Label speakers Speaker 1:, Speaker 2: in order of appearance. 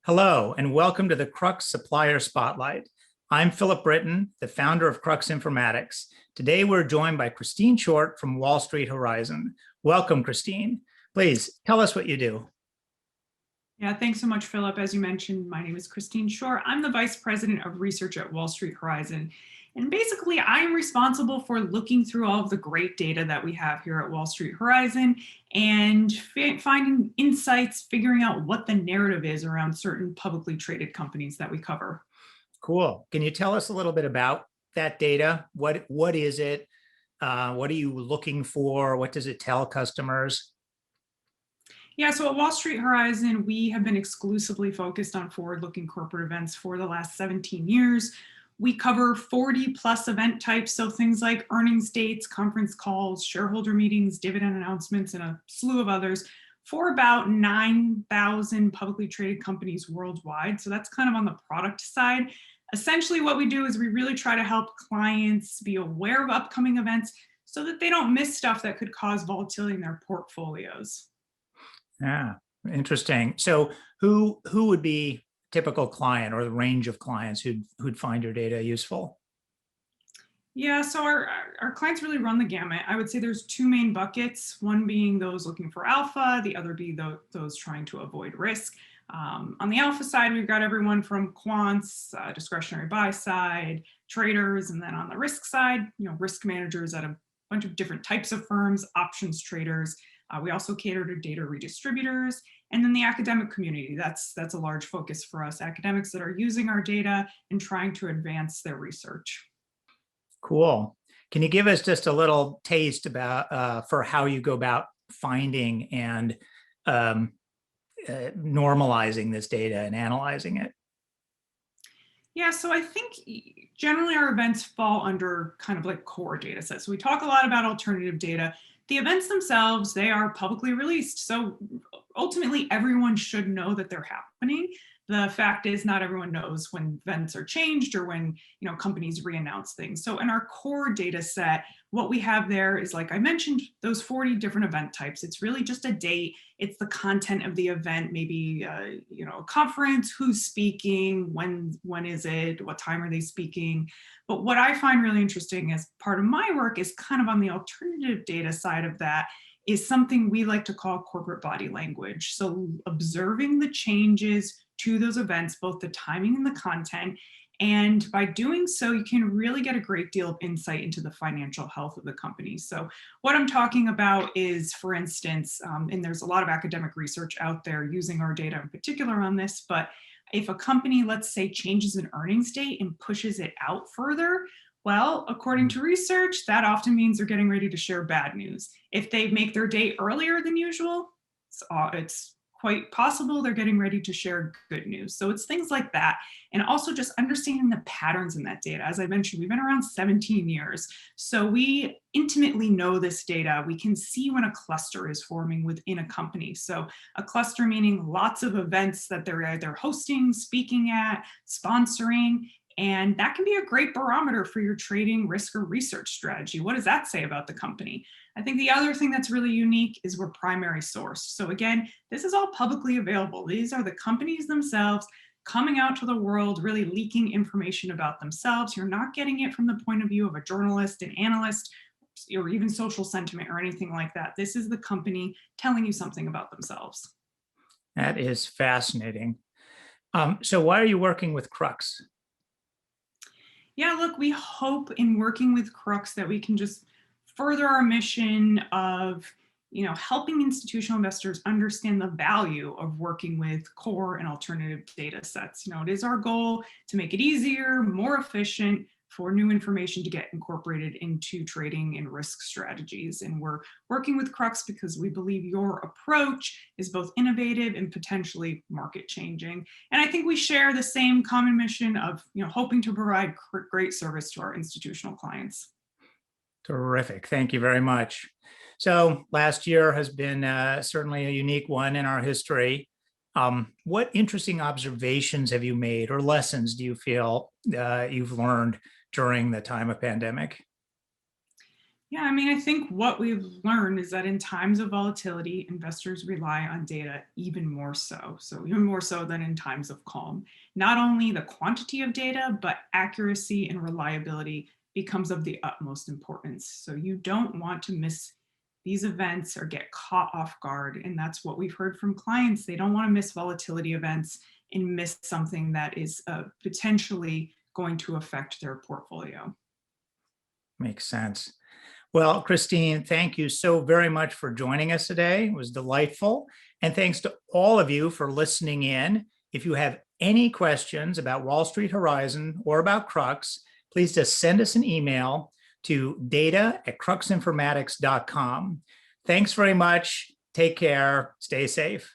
Speaker 1: Hello, and welcome to the Crux Supplier Spotlight. I'm Philip Britton, the founder of Crux Informatics. Today, we're joined by Christine Short from Wall Street Horizon. Welcome, Christine. Please tell us what you do.
Speaker 2: Yeah, thanks so much, Philip. As you mentioned, my name is Christine Short. I'm the Vice President of Research at Wall Street Horizon. And basically, I'm responsible for looking through all of the great data that we have here at Wall Street Horizon and finding insights, figuring out what the narrative is around certain publicly traded companies that we cover.
Speaker 1: Cool. Can you tell us a little bit about that data? What is it? What are you looking for? What does it tell customers?
Speaker 2: Yeah, so at Wall Street Horizon, we have been exclusively focused on forward-looking corporate events for the last 17 years. We cover 40 plus event types, so things like earnings dates, conference calls, shareholder meetings, dividend announcements, and a slew of others for about 9,000 publicly traded companies worldwide. So that's kind of on the product side. Essentially, what we do is we really try to help clients be aware of upcoming events so that they don't miss stuff that could cause volatility in their portfolios.
Speaker 1: Yeah, interesting. So who would be typical client or the range of clients who'd find your data useful?
Speaker 2: Yeah, so our clients really run the gamut. I would say there's two main buckets, one being those looking for alpha, the other being those trying to avoid risk. On the alpha side, we've got everyone from quants, discretionary buy side, traders, and then on the risk side, risk managers at a bunch of different types of firms, options traders. We also cater to data redistributors, and then the academic community. That's a large focus for us, academics that are using our data and trying to advance their research.
Speaker 1: Cool. Can you give us just a little taste about for how you go about finding and normalizing this data and analyzing it?
Speaker 2: Yeah, so I think generally our events fall under kind of like core data sets. So we talk a lot about alternative data. The events themselves, they are publicly released. So ultimately, everyone should know that they're happening. The fact is, not everyone knows when events are changed or when companies re-announce things. So in our core data set, what we have there is, like I mentioned, those 40 different event types. It's really just a date. It's the content of the event, maybe a conference, who's speaking, when is it, what time are they speaking. But what I find really interesting as part of my work is kind of on the alternative data side of that is something we like to call corporate body language. So observing the changes to those events, both the timing and the content. And by doing so, you can really get a great deal of insight into the financial health of the company. So what I'm talking about is, for instance, and there's a lot of academic research out there using our data in particular on this, but if a company, let's say, changes an earnings date and pushes it out further, well, according to research, that often means they're getting ready to share bad news. If they make their date earlier than usual, it's quite possible they're getting ready to share good news. So it's things like that. And also just understanding the patterns in that data. As I mentioned, we've been around 17 years. So we intimately know this data. We can see when a cluster is forming within a company. So a cluster meaning lots of events that they're either hosting, speaking at, sponsoring. And that can be a great barometer for your trading, risk, or research strategy. What does that say about the company? I think the other thing that's really unique is we're primary source. So again, this is all publicly available. These are the companies themselves coming out to the world, really leaking information about themselves. You're not getting it from the point of view of a journalist, an analyst, or even social sentiment or anything like that. This is the company telling you something about themselves.
Speaker 1: That is fascinating. So why are you working with Crux?
Speaker 2: Yeah, look, we hope in working with Crux that we can just further our mission of helping institutional investors understand the value of working with core and alternative data sets. It is our goal to make it easier, more efficient for new information to get incorporated into trading and risk strategies. And we're working with Crux because we believe your approach is both innovative and potentially market changing. And I think we share the same common mission of hoping to provide great service to our institutional clients.
Speaker 1: Terrific. Thank you very much. So last year has been certainly a unique one in our history. What interesting observations have you made or lessons do you feel you've learned during the time of pandemic?
Speaker 2: Yeah, I mean, I think what we've learned is that in times of volatility, investors rely on data even more so. So, even more so than in times of calm. Not only the quantity of data, but accuracy and reliability becomes of the utmost importance. So, you don't want to miss these events or get caught off guard. And that's what we've heard from clients. They don't want to miss volatility events and miss something that is potentially going to affect their portfolio.
Speaker 1: Makes sense. Well, Christine, thank you so very much for joining us today. It was delightful. And thanks to all of you for listening in. If you have any questions about Wall Street Horizon or about Crux, please just send us an email to data@cruxinformatics.com. Thanks very much. Take care. Stay safe.